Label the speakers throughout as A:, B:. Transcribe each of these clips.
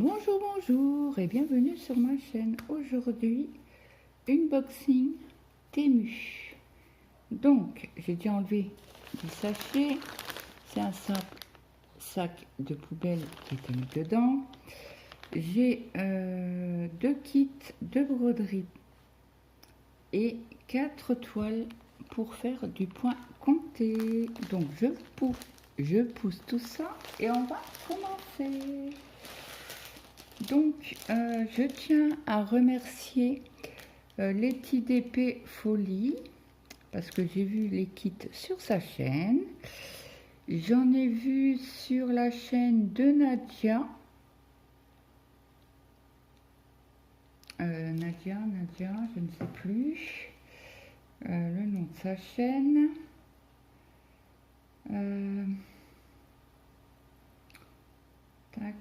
A: Bonjour, bonjour et bienvenue sur ma chaîne. Aujourd'hui, unboxing Temu. Donc, j'ai déjà enlevé du sachet. C'est un sac de poubelle qui était mis dedans. J'ai deux kits de broderie et 4 toiles pour faire du point compté. Donc, je pousse tout ça et on va commencer. Donc, je tiens à remercier Letty DP Folie parce que j'ai vu les kits sur sa chaîne. J'en ai vu sur la chaîne de Nadia. Nadia, je ne sais plus le nom de sa chaîne. Tac.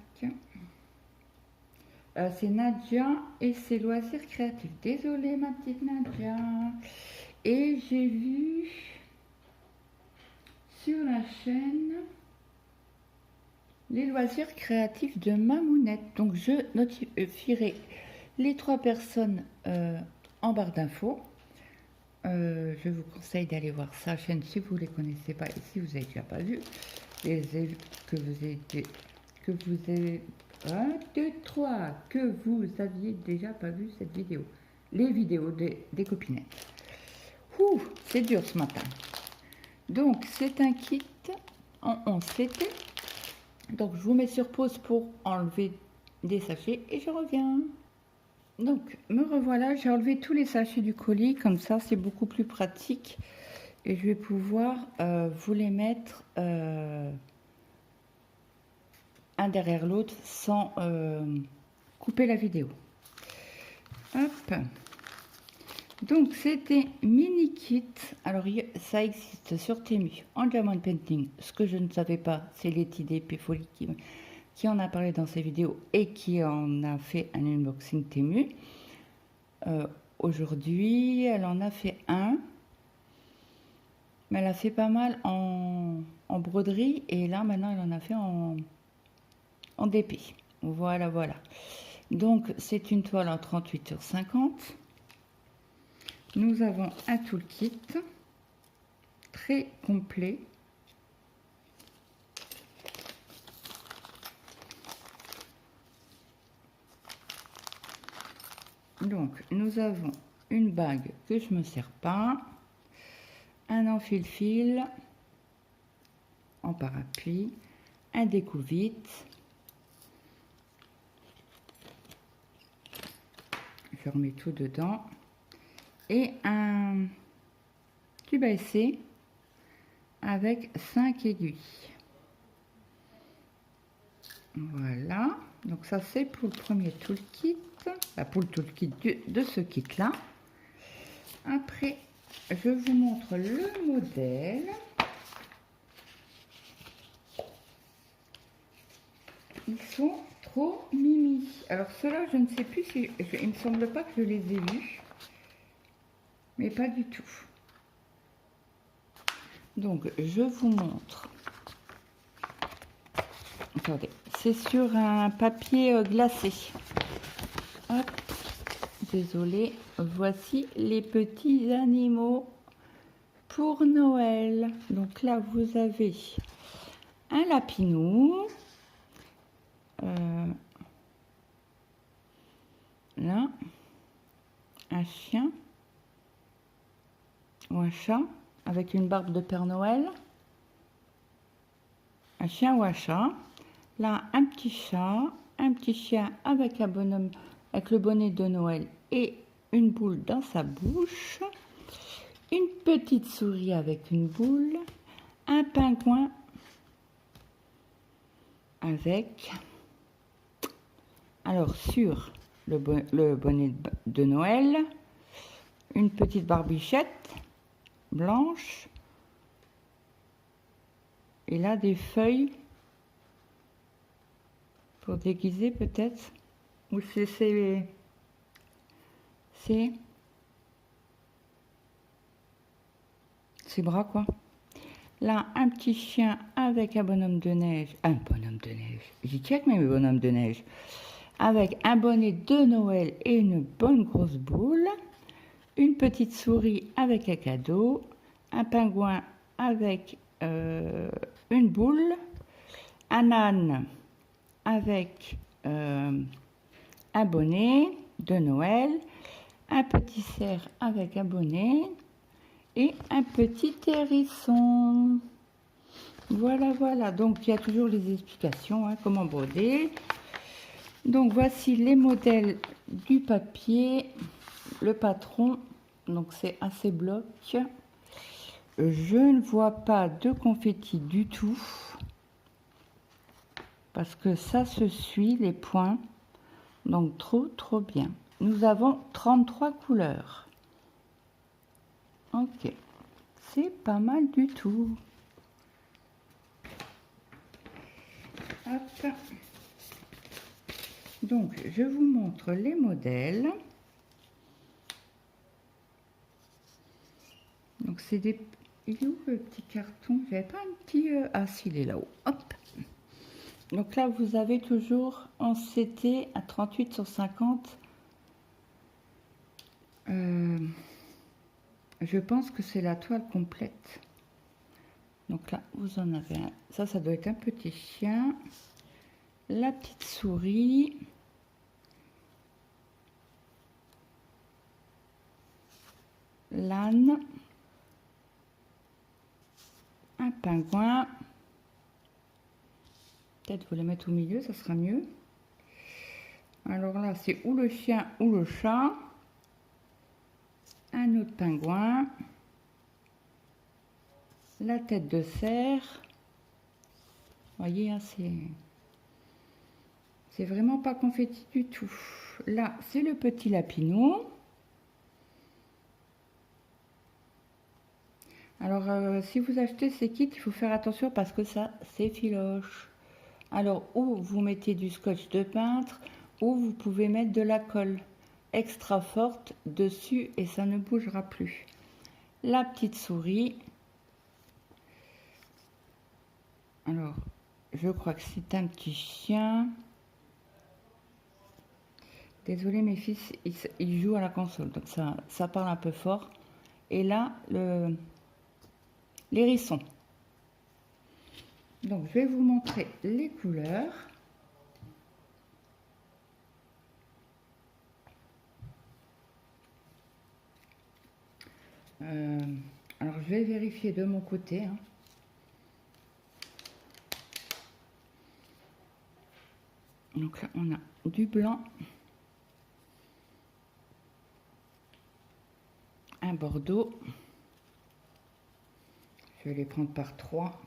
A: C'est Nadia et ses loisirs créatifs. Désolée ma petite Nadia. Et j'ai vu sur la chaîne les loisirs créatifs de Mamounette. Donc je notifierai les 3 personnes en barre d'infos. Je vous conseille d'aller voir sa chaîne si vous ne les connaissez pas et si vous n'avez déjà pas vu. Que vous aviez déjà pas vu cette vidéo. Les vidéos des copinettes. Ouh, c'est dur ce matin. Donc, c'est un kit en 11 CT. Donc, je vous mets sur pause pour enlever des sachets et je reviens. Donc, me revoilà. J'ai enlevé tous les sachets du colis. Comme ça, c'est beaucoup plus pratique. Et je vais pouvoir vous les mettre un derrière l'autre sans couper la vidéo. Hop. Donc c'était mini kit. Alors ça existe sur Temu en diamond painting. Ce que je ne savais pas, c'est Letty DP Folie qui en a parlé dans ses vidéos et qui en a fait un unboxing Temu. Aujourd'hui, elle en a fait un. Mais elle a fait pas mal en broderie et là maintenant elle en a fait en DP. Voilà. Donc c'est une toile en 38,50 h. Nous avons un toolkit très complet. Donc nous avons une bague que je me sers pas, un enfile-fil en parapluie, un découvite. Je remets tout dedans et un tube à essai avec 5 aiguilles. Voilà, donc ça c'est pour le premier toolkit, pour le toolkit de ce kit là. Après je vous montre le modèle. Ils sont trop mimi. Alors ceux-là, je ne sais plus si... il me semble pas que je les ai vus. Mais pas du tout. Donc, je vous montre. Attendez. C'est sur un papier glacé. Hop. Désolée. Voici les petits animaux pour Noël. Donc là, vous avez un lapinou. Là, un chien ou un chat avec une barbe de Père Noël. Un chien ou un chat. Là, un petit chat, un petit chien avec un bonhomme, avec le bonnet de Noël et une boule dans sa bouche. Une petite souris avec une boule. Un pingouin avec... Alors, sur le bonnet de Noël, une petite barbichette blanche et là des feuilles pour déguiser peut-être, ou c'est ses bras quoi. Là un petit chien avec un bonhomme de neige, j'y tiens avec mes bonhommes de neige. avec un bonnet de Noël et une bonne grosse boule, une petite souris avec un cadeau, un pingouin avec une boule, un âne avec un bonnet de Noël, un petit cerf avec un bonnet et un petit hérisson. Voilà, voilà. Donc il y a toujours les explications, hein, comment broder. Donc voici les modèles du papier, le patron. Donc c'est assez bloc. Je ne vois pas de confetti du tout parce que ça se suit les points. Donc trop bien. Nous avons 33 couleurs. Ok, c'est pas mal du tout. Hop. Donc je vous montre les modèles. Donc c'est des... Il est où le petit carton? J'avais pas un petit... Ah si, il est là-haut. Hop. Donc là vous avez toujours en CT à 38 sur 50. Je pense que c'est la toile complète. Donc là, vous en avez un. Ça doit être un petit chien. La petite souris. L'âne. Un pingouin. Peut-être vous les mettre au milieu, ça sera mieux. Alors là, c'est ou le chien ou le chat. Un autre pingouin. La tête de cerf. Vous voyez, hein, c'est vraiment pas confetti du tout. Là, c'est le petit lapinou. Alors, si vous achetez ces kits, il faut faire attention parce que ça s'effiloche. Alors, ou vous mettez du scotch de peintre, ou vous pouvez mettre de la colle extra forte dessus et ça ne bougera plus. La petite souris. Alors, je crois que c'est un petit chien. Désolé mes fils, ils jouent à la console, donc ça parle un peu fort. Et là, l'hérisson. Donc, je vais vous montrer les couleurs. Alors, je vais vérifier de mon côté. Hein. Donc là, on a du blanc, un bordeaux. Je vais les prendre par 3.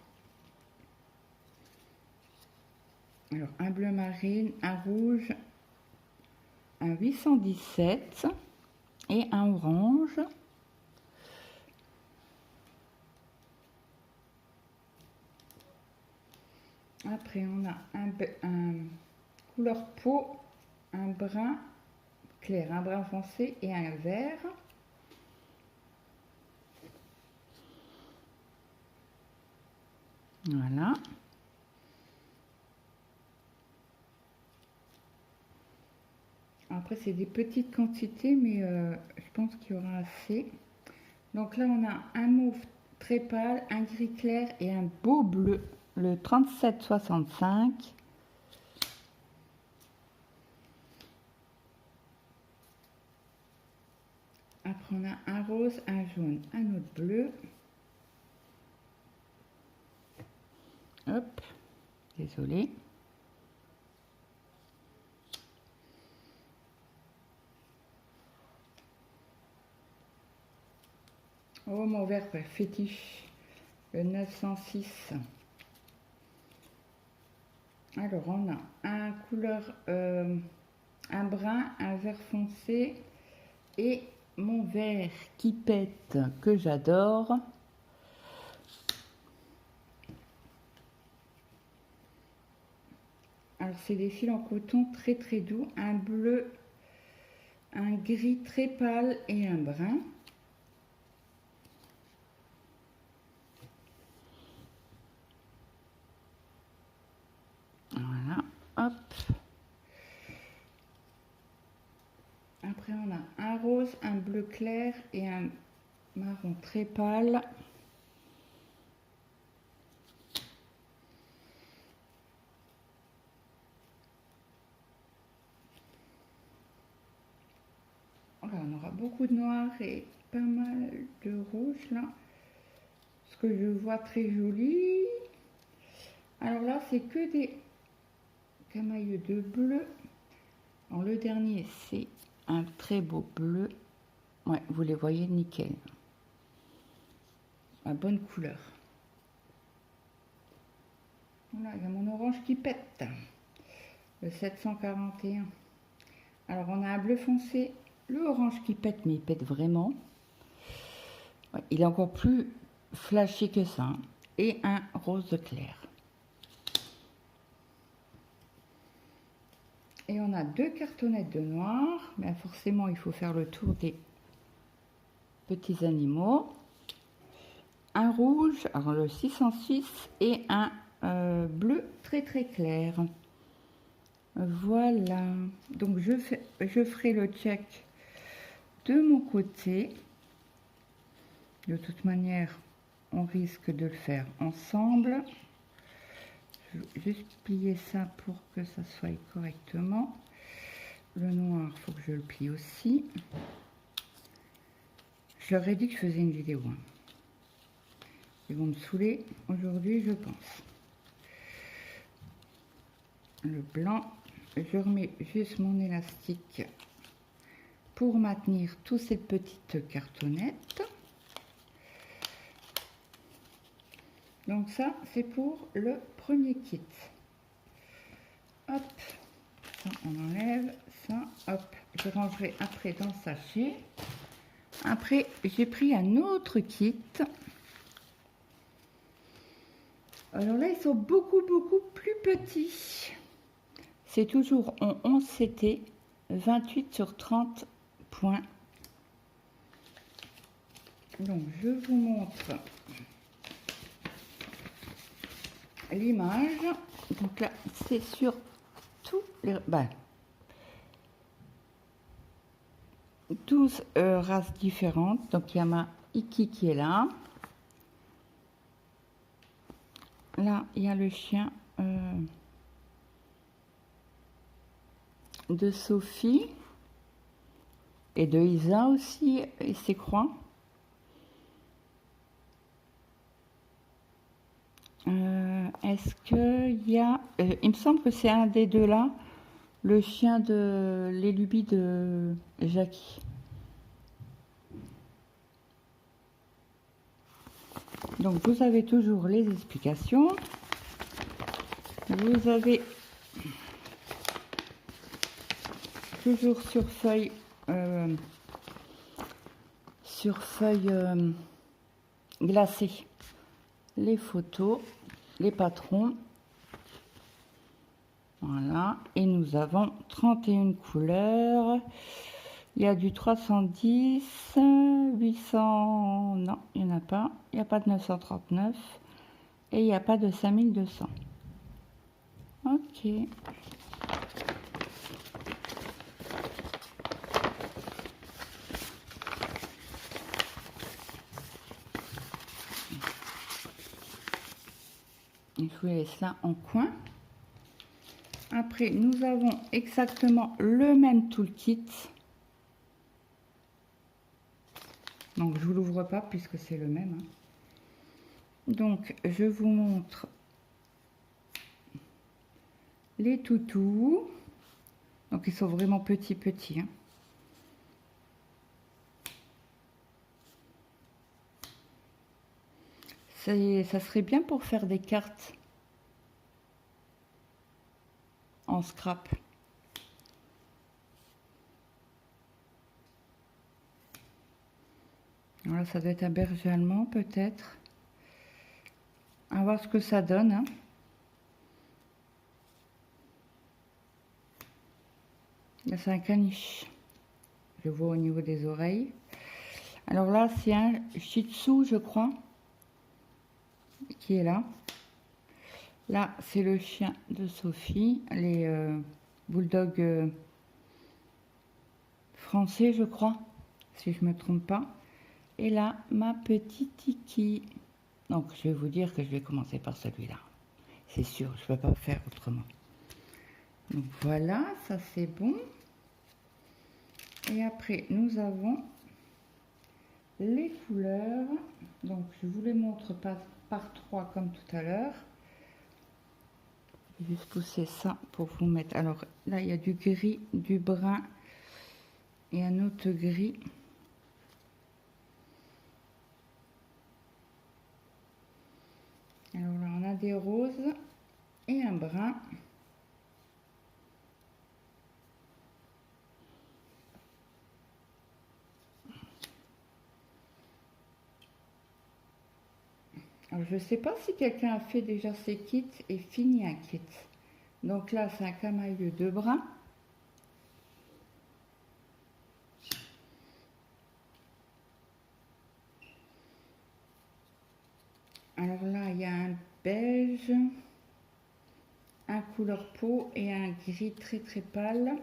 A: Alors, un bleu marine, un rouge, un 817 et un orange. Après, on a un couleur peau, un brun clair, un brun foncé et un vert. Voilà. Après, c'est des petites quantités, mais je pense qu'il y aura assez. Donc là, on a un mauve très pâle, un gris clair et un beau bleu, le 3765. Après, on a un rose, un jaune, un autre bleu. Hop, désolé. Oh, mon vert fétiche, le 906. Alors, on a un couleur, un brun, un vert foncé et mon vert qui pète, que j'adore. Alors, c'est des fils en coton très très doux, un bleu, un gris très pâle et un brun. Voilà, hop. un bleu clair et un marron très pâle. Voilà, on aura beaucoup de noir et pas mal de rouge là. Ce que je vois très joli. Alors là, c'est que des camailleux de bleu. Alors, le dernier, c'est un très beau bleu. Ouais, vous les voyez nickel. La bonne couleur. Voilà, il y a mon orange qui pète. Le 741. Alors, on a un bleu foncé, le orange qui pète, mais il pète vraiment. Ouais, il est encore plus flashy que ça. Hein. Et un rose clair. Et on a 2 cartonnettes de noir. Mais forcément, il faut faire le tour des petits animaux. Un rouge, alors le 606, et un bleu très très clair. Voilà. Donc je ferai le check de mon côté. De toute manière, on risque de le faire ensemble. Je vais juste plier ça pour que ça soit correctement. Le noir, il faut que je le plie aussi. Je leur ai dit que je faisais une vidéo. Hein. Ils vont me saouler aujourd'hui, je pense. Le blanc, je remets juste mon élastique pour maintenir toutes ces petites cartonnettes. Donc ça, c'est pour le premier kit. Hop, ça on enlève, ça, hop, je rangerai après dans le sachet. Après, j'ai pris un autre kit. Alors là, ils sont beaucoup plus petits. C'est toujours en 11 CT, 28 sur 30 points. Donc, je vous montre l'image. Donc là, c'est sur tous les... 12 races différentes. Donc, il y a ma Iki qui est là. Là, il y a le chien de Sophie et de Isa aussi, et ses croix. Est-ce qu'il y a... il me semble que c'est un des deux là, le chien de les lubies de Jackie. Donc vous avez toujours les explications. Vous avez toujours sur feuille glacée les photos, les patrons. Voilà, et nous avons 31 couleurs. Il y a du 310, 800, non, il n'y en a pas. Il n'y a pas de 939 et il n'y a pas de 5200. Ok. Je vous laisse là en coin. Après, nous avons exactement le même toolkit. Donc, je ne vous l'ouvre pas puisque c'est le même. Hein. Donc, je vous montre les toutous. Donc, ils sont vraiment petits. Hein. Ça serait bien pour faire des cartes en scrap. Voilà, ça doit être un berger allemand peut-être. À voir ce que ça donne. Hein. Là, c'est un caniche. Je vois au niveau des oreilles. Alors là, c'est un Shih Tzu, je crois, qui est là. Là, c'est le chien de Sophie, les bulldogs français, je crois. si je me trompe pas. Et là, ma petite Tiki. Donc, je vais vous dire que je vais commencer par celui-là. C'est sûr, je ne peux pas faire autrement. Donc, voilà, ça c'est bon. Et après, nous avons les couleurs. Donc, je vous les montre par 3 comme tout à l'heure. Je vais juste pousser ça pour vous mettre. Alors, là, il y a du gris, du brun et un autre gris. Alors là, on a des roses et un brun. Alors, je ne sais pas si quelqu'un a fait déjà ses kits et fini un kit. Donc là, c'est un camailleux de brun. Alors là, il y a un beige, un couleur peau et un gris très très pâle.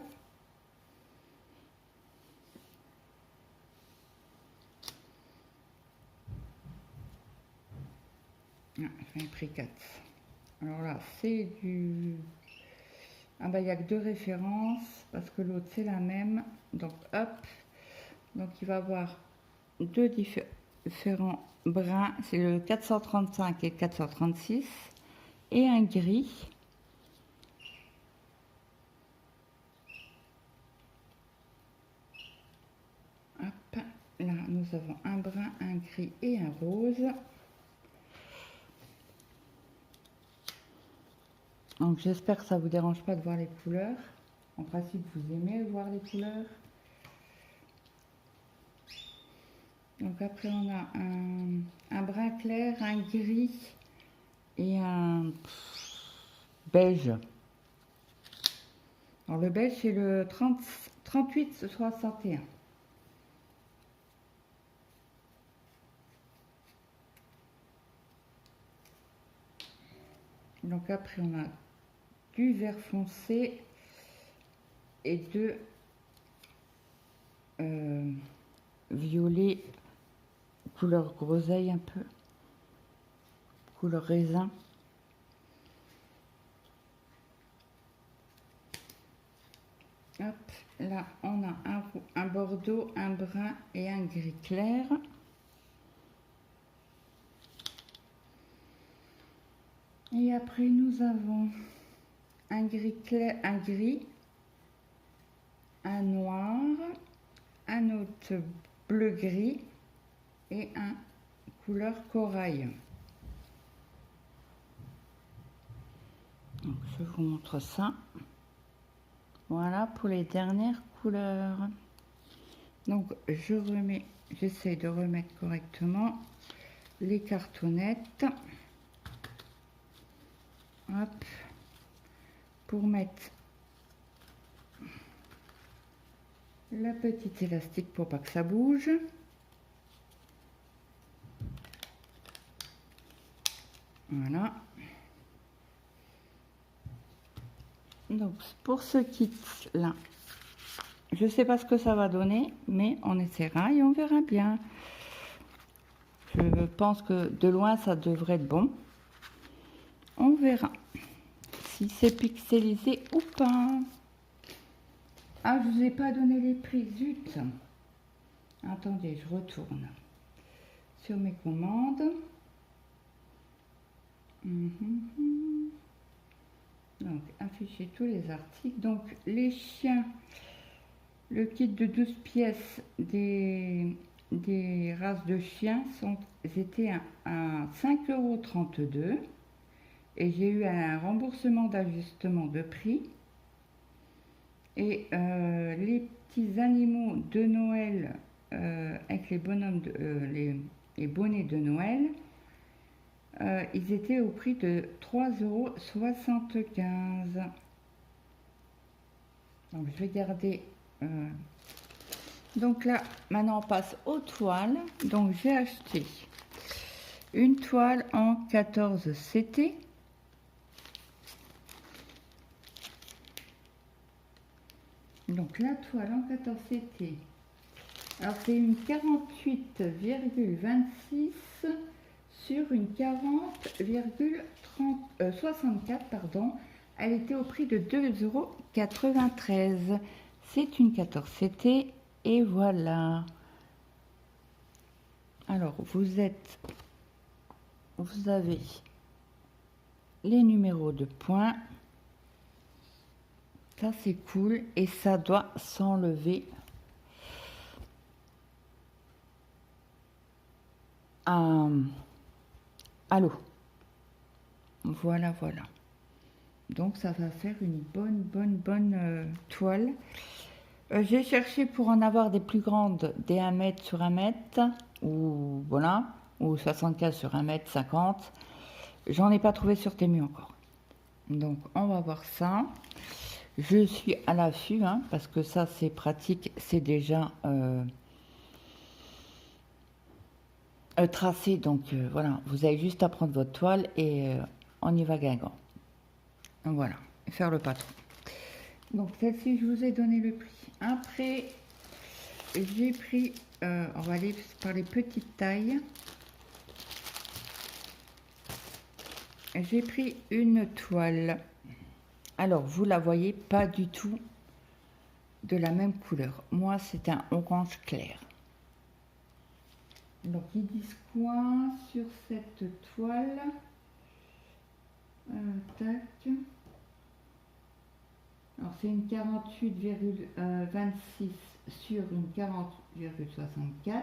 A: Ah, j'en ai pris 4. Alors là, c'est du... Ah bah, il n'y a que 2 références parce que l'autre c'est la même. Donc hop. Donc il va avoir 2 différents bruns. C'est le 435 et 436. Et un gris. Hop. Là, nous avons un brun, un gris et un rose. Donc j'espère que ça ne vous dérange pas de voir les couleurs. En principe, vous aimez voir les couleurs. Donc après, on a un brun clair, un gris et un beige. Alors le beige, c'est le 38-61. Donc après, on a du vert foncé et de violet, couleur groseille un peu, couleur raisin. Hop, là on a un bordeaux, un brun et un gris clair. Et après nous avons un gris clair, un noir, un autre bleu gris et un couleur corail. Donc je vous montre ça. Voilà pour les dernières couleurs. Donc je remets, j'essaie de remettre correctement les cartonnettes. Hop, pour mettre la petite élastique pour pas que ça bouge. Voilà. Donc pour ce kit là, je sais pas ce que ça va donner, mais on essaiera et on verra bien. Je pense que de loin ça devrait être bon. On verra si c'est pixelisé ou pas. Ah, je vous ai pas donné les prix, zut. Attendez, je retourne sur mes commandes. Donc, afficher tous les articles. Donc, les chiens, le kit de 12 pièces des races de chiens étaient à 5,32 € et j'ai eu un remboursement d'ajustement de prix. Et les petits animaux de Noël avec les bonhommes, les bonnets de Noël, ils étaient au prix de 3,75 €. Donc je vais garder. Donc là, maintenant on passe aux toiles. Donc j'ai acheté une toile en 14 CT. Donc la toile en 14 CT, Alors c'est une 48,26 sur une 40,64 pardon. Elle était au prix de 2,93 €. C'est une 14 CT et voilà. Alors vous avez les numéros de points. Ça c'est cool et ça doit s'enlever. À l'eau. Voilà, voilà. Donc ça va faire une bonne toile. J'ai cherché pour en avoir des plus grandes, des 1 mètre sur 1 mètre, ou voilà, ou 75 sur 1 mètre 50. J'en ai pas trouvé sur Temu encore. Donc on va voir ça. Je suis à l'affût, hein, parce que ça c'est pratique, c'est déjà tracé, donc voilà, vous avez juste à prendre votre toile et on y va guingamp. Voilà, faire le patron. Donc celle-ci, je vous ai donné le prix. Après, j'ai pris, on va aller par les petites tailles. J'ai pris une toile. Alors, vous la voyez pas du tout de la même couleur. Moi, c'est un orange clair. Donc ils disent quoi sur cette toile? Tac. Alors c'est une 48,26 sur une 40,64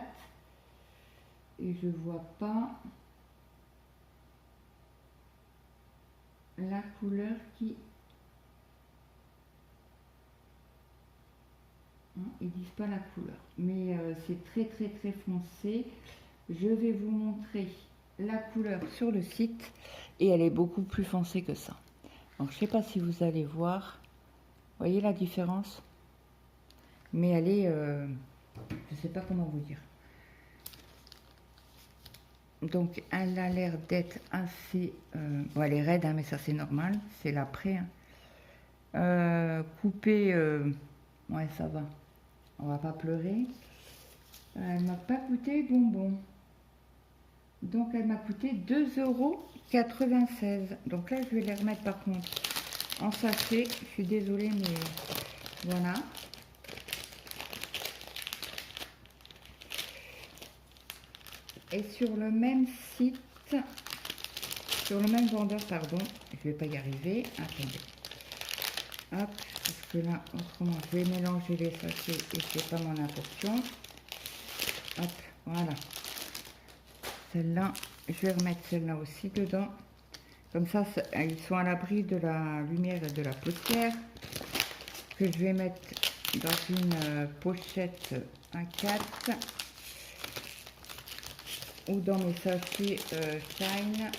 A: et je vois pas la couleur qui... Ils disent pas la couleur, mais c'est très foncé. Je vais vous montrer la couleur sur le site et elle est beaucoup plus foncée que ça. Donc je sais pas si vous allez voir, voyez la différence, mais elle est, je sais pas comment vous dire. Donc elle a l'air d'être assez, bon, elle est raide, hein, mais ça c'est normal, c'est l'après. Hein. Coupée, ouais ça va. On va pas pleurer. Elle m'a pas coûté bonbon. Donc elle m'a coûté 2,96 €. Donc là je vais les remettre par contre en sachet. Je suis désolée mais voilà. Et sur le même site, sur le même vendeur, pardon, je vais pas y arriver. Attendez. Hop, parce que là, autrement, je vais mélanger les sachets et c'est pas mon intention. Hop, voilà. Celle-là, je vais remettre celle-là aussi dedans. Comme ça, ils sont à l'abri de la lumière et de la poussière. Que je vais mettre dans une pochette A4 ou dans mes sachets Shine.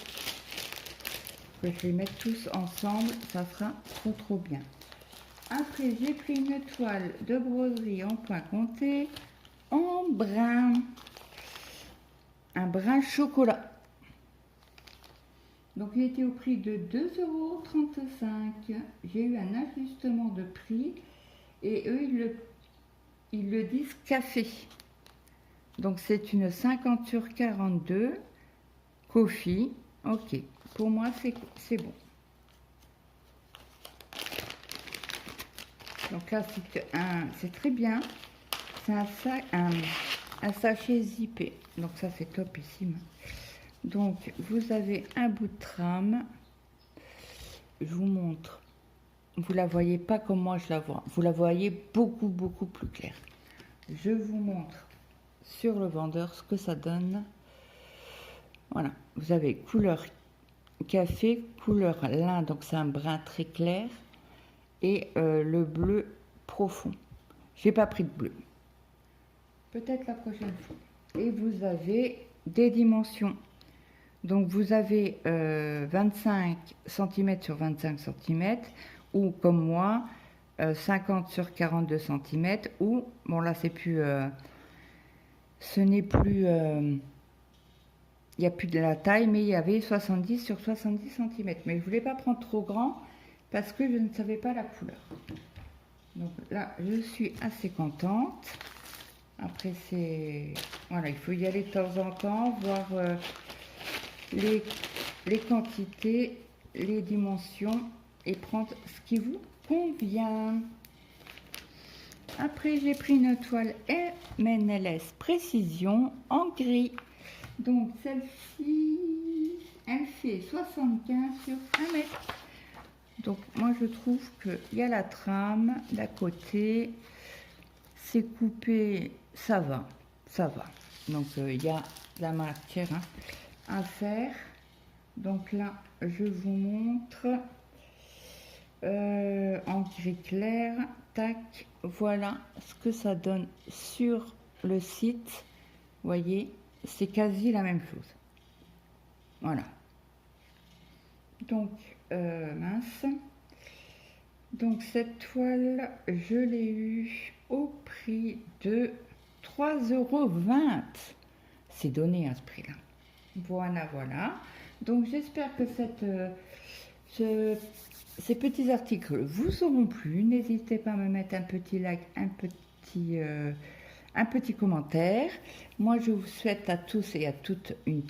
A: Que je vais mettre tous ensemble, ça sera trop bien. Après, j'ai pris une toile de broderie en point compté en brun, un brun chocolat. Donc, il était au prix de 2,35 €. J'ai eu un ajustement de prix et eux, ils le disent café. Donc, c'est une 50 sur 42 coffee. Ok, pour moi, c'est bon. Donc là, c'est très bien. C'est un sachet zippé. Donc ça, c'est topissime. Donc, vous avez un bout de trame. Je vous montre. Vous la voyez pas comme moi je la vois. Vous la voyez beaucoup plus claire. Je vous montre sur le vendeur ce que ça donne. Voilà. Vous avez couleur café, couleur lin. Donc c'est un brun très clair. Et le bleu profond. J'ai pas pris de bleu. Peut-être la prochaine fois. Et vous avez des dimensions. Donc vous avez 25 cm sur 25 cm ou comme moi 50 sur 42 cm ou bon là c'est plus ce n'est plus il n'y a plus de la taille mais il y avait 70 sur 70 cm mais je voulais pas prendre trop grand parce que je ne savais pas la couleur. Donc là, je suis assez contente. Après, c'est... Voilà, il faut y aller de temps en temps, voir les quantités, les dimensions et prendre ce qui vous convient. Après, j'ai pris une toile MNLS Précision en gris. Donc, celle-ci, elle fait 75 sur 1 mètre. Donc, moi, je trouve qu'il y a la trame d'à côté. C'est coupé, ça va, ça va. Donc, il y a de la matière à faire. Donc là, je vous montre en gris clair. Tac, voilà ce que ça donne sur le site. Vous voyez, c'est quasi la même chose. Voilà. Donc, mince. Donc, cette toile, je l'ai eue au prix de 3,20 €. C'est donné à ce prix-là. Voilà, voilà. Donc, j'espère que ces petits articles vous auront plu. N'hésitez pas à me mettre un petit like, un petit commentaire. Moi, je vous souhaite à tous et à toutes une